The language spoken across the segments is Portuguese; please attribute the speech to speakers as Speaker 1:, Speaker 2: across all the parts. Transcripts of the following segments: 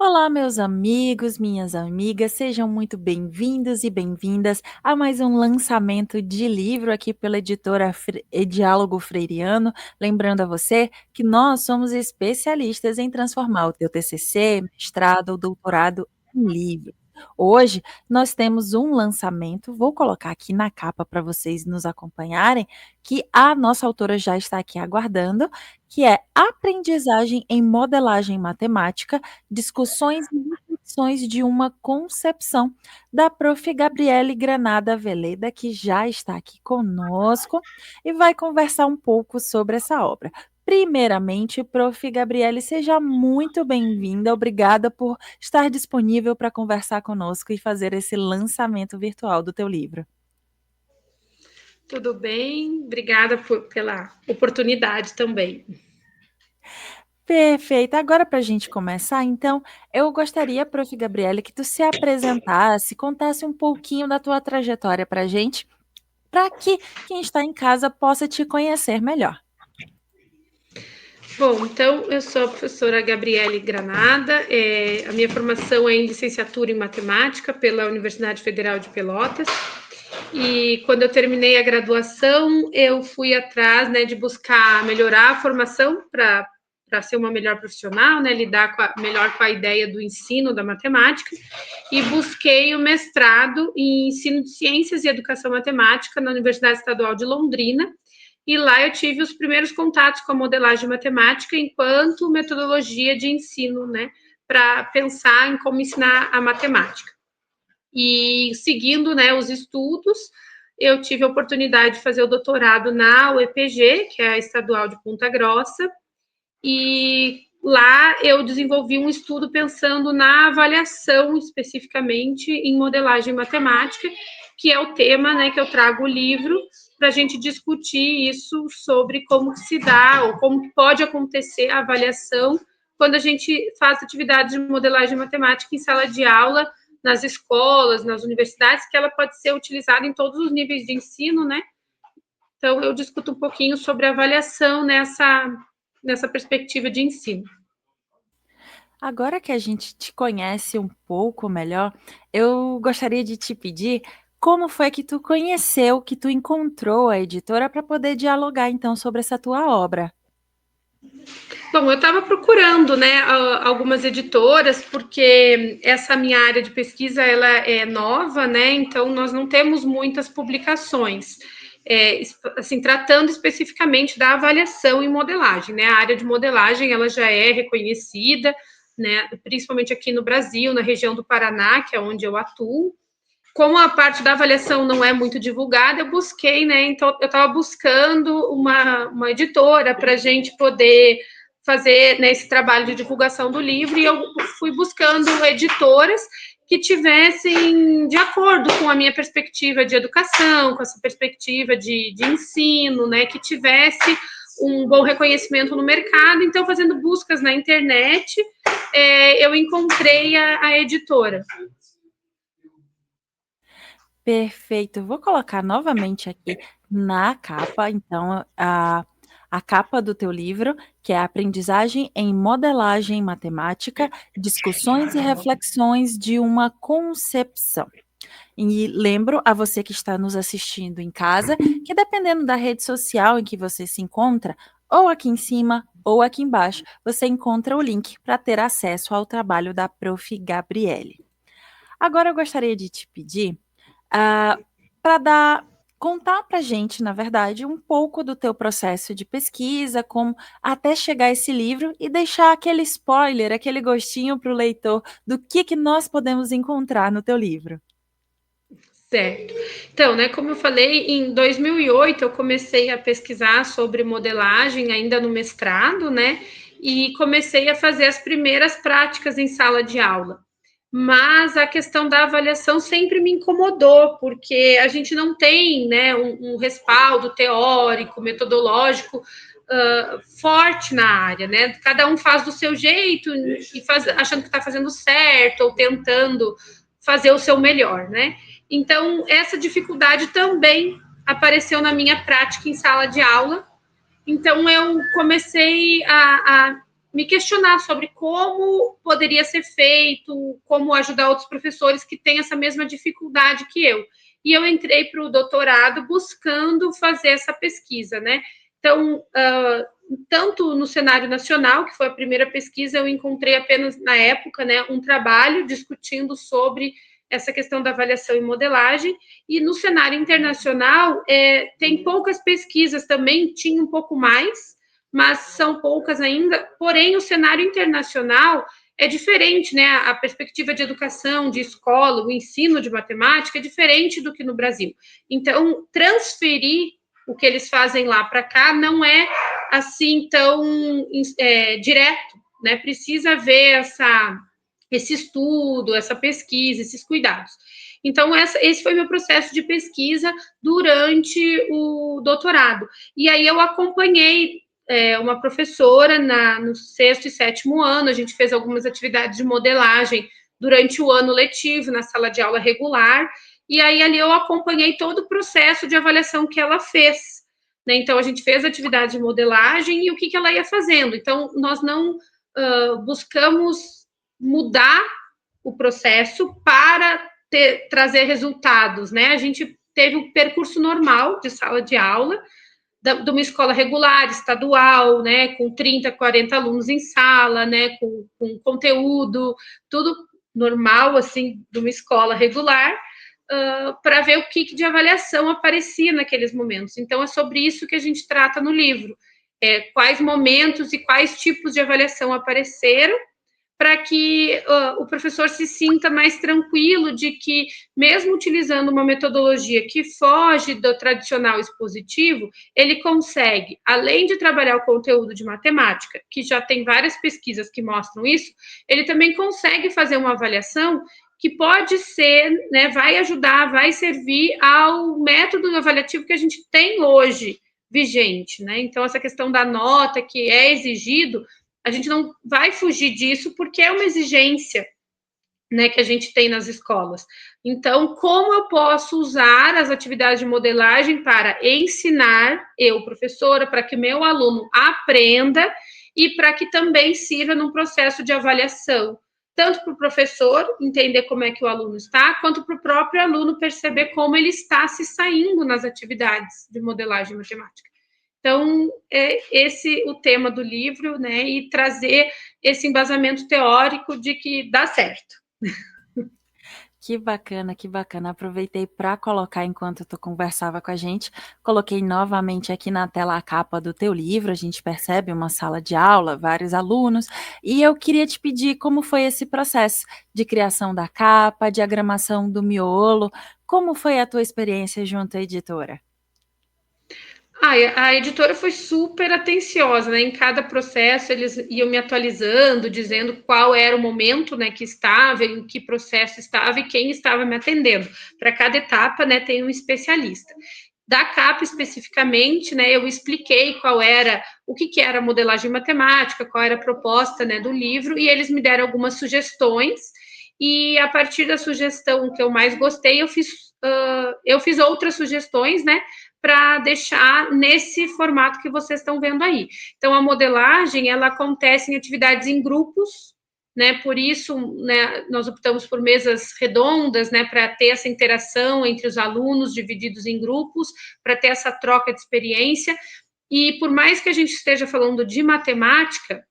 Speaker 1: Olá, meus amigos, minhas amigas, sejam muito bem-vindos e bem-vindas a mais um lançamento de livro aqui pela editora Diálogo Freiriano. Lembrando a você que nós somos especialistas em transformar o teu TCC, mestrado ou doutorado em livro. Hoje nós temos um lançamento, vou colocar aqui na capa para vocês nos acompanharem, que a nossa autora já está aqui aguardando, que é Aprendizagem em Modelagem Matemática, discussões e reflexões de uma concepção, da prof. Gabriele Granada Veleda, que já está aqui conosco e vai conversar um pouco sobre essa obra. Primeiramente, prof. Gabriele, seja muito bem-vinda. Obrigada por estar disponível para conversar conosco e fazer esse lançamento virtual do teu livro.
Speaker 2: Tudo bem? Obrigada pela oportunidade também.
Speaker 1: Perfeito. Agora, para a gente começar, então, eu gostaria, prof. Gabriele, que tu se apresentasse, contasse um pouquinho da tua trajetória para a gente, para que quem está em casa possa te conhecer melhor.
Speaker 2: Bom, então eu sou a professora Gabriele Granada, a minha formação é em licenciatura em matemática pela Universidade Federal de Pelotas, e quando eu terminei a graduação, eu fui atrás, né, de buscar melhorar a formação para ser uma melhor profissional, né, lidar melhor com a ideia do ensino da matemática, e busquei o mestrado em ensino de ciências e educação matemática na Universidade Estadual de Londrina, e lá eu tive os primeiros contatos com a modelagem matemática enquanto metodologia de ensino, né, para pensar em como ensinar a matemática. E seguindo, né, os estudos, eu tive a oportunidade de fazer o doutorado na UEPG, que é a Estadual de Ponta Grossa, e lá eu desenvolvi um estudo pensando na avaliação especificamente em modelagem matemática, que é o tema, né, que eu trago o livro para a gente discutir isso sobre como se dá ou como pode acontecer a avaliação quando a gente faz atividades de modelagem matemática em sala de aula, nas escolas, nas universidades, que ela pode ser utilizada em todos os níveis de ensino, né? Então, eu discuto um pouquinho sobre avaliação nessa perspectiva de ensino.
Speaker 1: Agora que a gente te conhece um pouco melhor, eu gostaria de te pedir como foi que tu conheceu, que tu encontrou a editora para poder dialogar então sobre essa tua obra.
Speaker 2: Bom, eu estava procurando, né, algumas editoras, porque essa minha área de pesquisa ela é nova, né? Então nós não temos muitas publicações, assim, tratando especificamente da avaliação em modelagem, né? A área de modelagem ela já é reconhecida, né? Principalmente aqui no Brasil, na região do Paraná, que é onde eu atuo. Como a parte da avaliação não é muito divulgada, eu busquei, né? Então, eu estava buscando uma editora para a gente poder fazer, né, esse trabalho de divulgação do livro, e eu fui buscando editoras que tivessem de acordo com a minha perspectiva de educação, com essa perspectiva de ensino, né, que tivesse um bom reconhecimento no mercado. Então, fazendo buscas na internet, eu encontrei a editora.
Speaker 1: Perfeito. Vou colocar novamente aqui na capa, então, a capa do teu livro, que é Aprendizagem em Modelagem Matemática, Discussões e Reflexões de uma Concepção. E lembro a você que está nos assistindo em casa, que dependendo da rede social em que você se encontra, ou aqui em cima ou aqui embaixo, você encontra o link para ter acesso ao trabalho da prof. Gabriele. Agora eu gostaria de te pedir para contar para a gente, na verdade, um pouco do teu processo de pesquisa, como até chegar a esse livro e deixar aquele spoiler, aquele gostinho para o leitor do que nós podemos encontrar no teu livro.
Speaker 2: Certo. Então, né, como eu falei, em 2008 eu comecei a pesquisar sobre modelagem, ainda no mestrado, né, e comecei a fazer as primeiras práticas em sala de aula. Mas a questão da avaliação sempre me incomodou, porque a gente não tem, né, um respaldo teórico, metodológico forte na área, né? Cada um faz do seu jeito e achando que está fazendo certo ou tentando fazer o seu melhor, né? Então, essa dificuldade também apareceu na minha prática em sala de aula. Então, eu comecei a me questionar sobre como poderia ser feito, como ajudar outros professores que têm essa mesma dificuldade que eu. E eu entrei para o doutorado buscando fazer essa pesquisa, né? Então, tanto no cenário nacional, que foi a primeira pesquisa, eu encontrei apenas na época, né, um trabalho discutindo sobre essa questão da avaliação e modelagem, e no cenário internacional tem poucas pesquisas também, tinha um pouco mais, mas são poucas ainda, porém o cenário internacional é diferente, né? A perspectiva de educação, de escola, o ensino de matemática é diferente do que no Brasil. Então, transferir o que eles fazem lá para cá não é assim tão direto, né? Precisa haver esse estudo, essa pesquisa, esses cuidados. Então, esse foi meu processo de pesquisa durante o doutorado. E aí eu acompanhei uma professora no sexto e sétimo ano, a gente fez algumas atividades de modelagem durante o ano letivo, na sala de aula regular, e aí ali eu acompanhei todo o processo de avaliação que ela fez. Né? Então, a gente fez atividade de modelagem e o que ela ia fazendo. Então, nós não buscamos mudar o processo para trazer resultados, né? A gente teve um percurso normal de sala de aula, de uma escola regular, estadual, né, com 30, 40 alunos em sala, né, com conteúdo, tudo normal, assim, de uma escola regular, para ver o que de avaliação aparecia naqueles momentos. Então, é sobre isso que a gente trata no livro. Quais momentos e quais tipos de avaliação apareceram, para que o professor se sinta mais tranquilo de que, mesmo utilizando uma metodologia que foge do tradicional expositivo, ele consegue, além de trabalhar o conteúdo de matemática, que já tem várias pesquisas que mostram isso, ele também consegue fazer uma avaliação que pode ser, né, vai ajudar, vai servir ao método avaliativo que a gente tem hoje vigente, né? Então, essa questão da nota que é exigido, a gente não vai fugir disso porque é uma exigência, né, que a gente tem nas escolas. Então, como eu posso usar as atividades de modelagem para ensinar, eu, professora, para que meu aluno aprenda e para que também sirva num processo de avaliação, tanto para o professor entender como é que o aluno está, quanto para o próprio aluno perceber como ele está se saindo nas atividades de modelagem matemática. Então, é esse o tema do livro, né? E trazer esse embasamento teórico de que dá certo.
Speaker 1: Que bacana, que bacana. Aproveitei para colocar enquanto tu conversava com a gente. Coloquei novamente aqui na tela a capa do teu livro. A gente percebe uma sala de aula, vários alunos. E eu queria te pedir como foi esse processo de criação da capa, diagramação do miolo. Como foi a tua experiência junto à editora?
Speaker 2: A editora foi super atenciosa, né? Em cada processo eles iam me atualizando, dizendo qual era o momento, né, que estava, em que processo estava e quem estava me atendendo. Para cada etapa, né, tem um especialista. Da capa especificamente, né, eu expliquei qual era, o que era modelagem matemática, qual era a proposta, né, do livro, e eles me deram algumas sugestões, e a partir da sugestão que eu mais gostei, eu fiz outras sugestões, né, para deixar nesse formato que vocês estão vendo aí. Então, a modelagem, ela acontece em atividades em grupos, né? Por isso, né, nós optamos por mesas redondas, né, para ter essa interação entre os alunos divididos em grupos, para ter essa troca de experiência. E por mais que a gente esteja falando de matemática,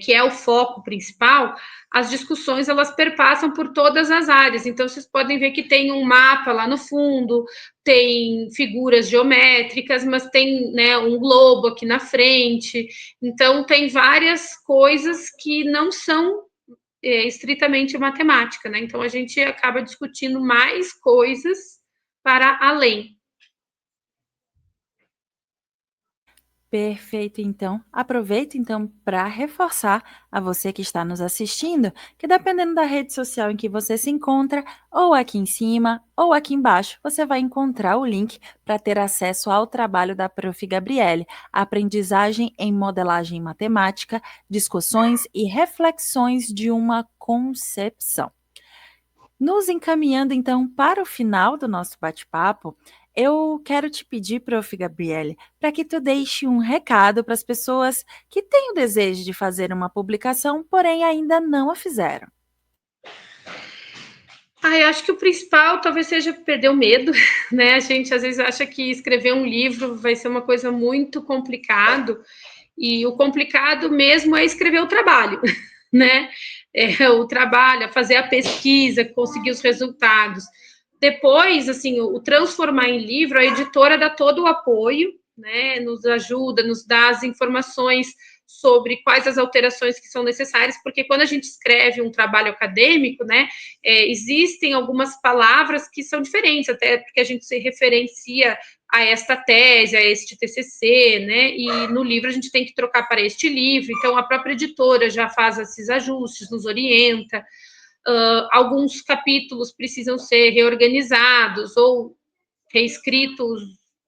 Speaker 2: que é o foco principal, as discussões elas perpassam por todas as áreas. Então, vocês podem ver que tem um mapa lá no fundo, tem figuras geométricas, mas tem, né, um globo aqui na frente. Então, tem várias coisas que não são estritamente matemática, né? Então, a gente acaba discutindo mais coisas para além.
Speaker 1: Perfeito, então. Aproveito então para reforçar a você que está nos assistindo, que dependendo da rede social em que você se encontra, ou aqui em cima ou aqui embaixo, você vai encontrar o link para ter acesso ao trabalho da Prof. Gabriele, Aprendizagem em Modelagem Matemática, Discussões e Reflexões de uma Concepção. Nos encaminhando então para o final do nosso bate-papo, Eu quero te pedir, Prof. Gabriele, para que tu deixe um recado para as pessoas que têm o desejo de fazer uma publicação, porém ainda não a fizeram.
Speaker 2: Eu acho que o principal talvez seja perder o medo, né? A gente às vezes acha que escrever um livro vai ser uma coisa muito complicado, e o complicado mesmo é escrever o trabalho, né? O trabalho, fazer a pesquisa, conseguir os resultados. Depois, assim, o transformar em livro, a editora dá todo o apoio, né? Nos ajuda, nos dá as informações sobre quais as alterações que são necessárias, porque quando a gente escreve um trabalho acadêmico, né, existem algumas palavras que são diferentes, até porque a gente se referencia a esta tese, a este TCC, né, e no livro a gente tem que trocar para este livro, então a própria editora já faz esses ajustes, nos orienta, alguns capítulos precisam ser reorganizados ou reescritos,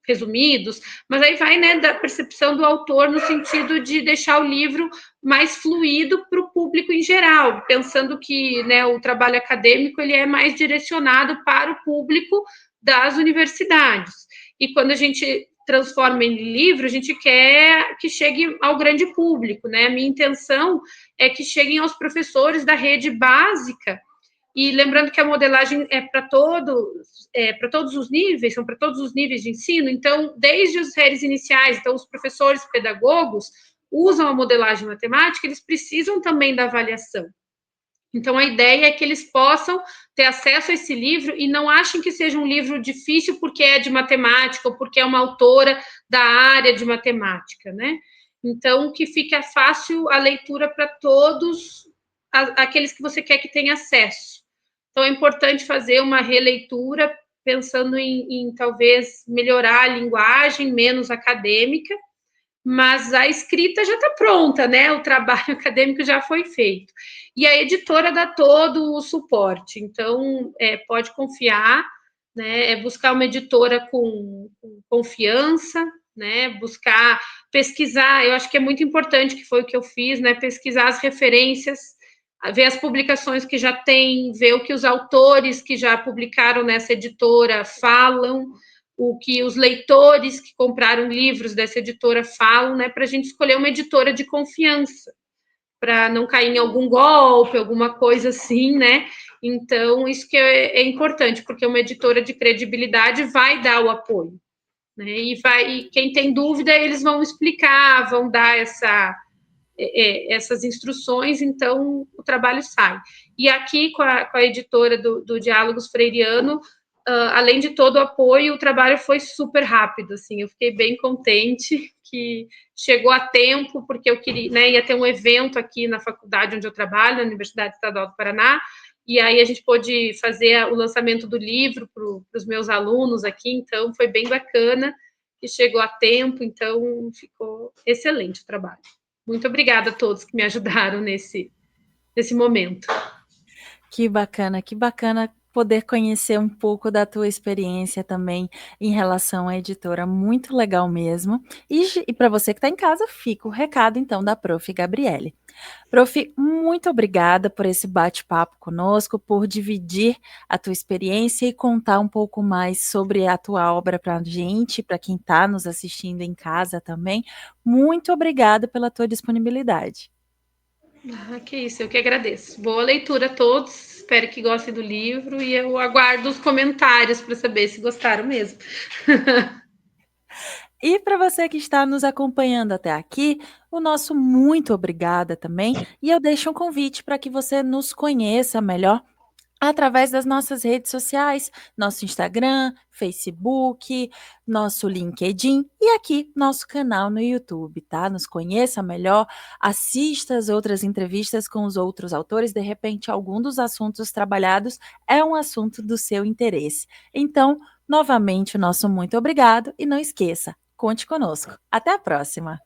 Speaker 2: resumidos, mas aí vai, né, da percepção do autor no sentido de deixar o livro mais fluido para o público em geral, pensando que, né, o trabalho acadêmico ele é mais direcionado para o público das universidades. E quando a gente transforma em livro, a gente quer que chegue ao grande público, né? A minha intenção é que cheguem aos professores da rede básica, e lembrando que a modelagem para todos os níveis, são para todos os níveis de ensino, então, desde os séries iniciais, então, os professores pedagogos usam a modelagem matemática, eles precisam também da avaliação. Então, a ideia é que eles possam ter acesso a esse livro e não achem que seja um livro difícil porque é de matemática ou porque é uma autora da área de matemática, né? Então, que fique fácil a leitura para todos aqueles que você quer que tenha acesso. Então, é importante fazer uma releitura pensando em talvez melhorar a linguagem, menos acadêmica, mas a escrita já está pronta, né? O trabalho acadêmico já foi feito. E a editora dá todo o suporte, então pode confiar, né? Buscar uma editora com confiança, né? Buscar pesquisar, eu acho que é muito importante, que foi o que eu fiz, né? Pesquisar as referências, ver as publicações que já tem, ver o que os autores que já publicaram nessa editora falam, o que os leitores que compraram livros dessa editora falam, né, para a gente escolher uma editora de confiança, para não cair em algum golpe, alguma coisa assim, né? Então, isso que é importante, porque uma editora de credibilidade vai dar o apoio, né? E quem tem dúvida, eles vão explicar, vão dar essas instruções, então o trabalho sai. E aqui, com a editora do Diálogos Freiriano, além de todo o apoio, o trabalho foi super rápido, assim, eu fiquei bem contente que chegou a tempo, porque eu queria, né, ia ter um evento aqui na faculdade onde eu trabalho, na Universidade Estadual do Paraná, e aí a gente pôde fazer o lançamento do livro para os meus alunos aqui, então foi bem bacana, que chegou a tempo, então ficou excelente o trabalho. Muito obrigada a todos que me ajudaram nesse momento.
Speaker 1: Que bacana poder conhecer um pouco da tua experiência também em relação à editora, muito legal mesmo. E para você que está em casa, fica o recado então da Prof. Gabriele. Prof, muito obrigada por esse bate-papo conosco, por dividir a tua experiência e contar um pouco mais sobre a tua obra para a gente, para quem está nos assistindo em casa também. Muito obrigada pela tua disponibilidade.
Speaker 2: Que isso, eu que agradeço. Boa leitura a todos, espero que gostem do livro e eu aguardo os comentários para saber se gostaram mesmo.
Speaker 1: E para você que está nos acompanhando até aqui, o nosso muito obrigada também. E eu deixo um convite para que você nos conheça melhor através das nossas redes sociais, nosso Instagram, Facebook, nosso LinkedIn e aqui nosso canal no YouTube, tá? Nos conheça melhor, assista as outras entrevistas com os outros autores, de repente algum dos assuntos trabalhados é um assunto do seu interesse. Então, novamente, o nosso muito obrigado e não esqueça, conte conosco. Até a próxima!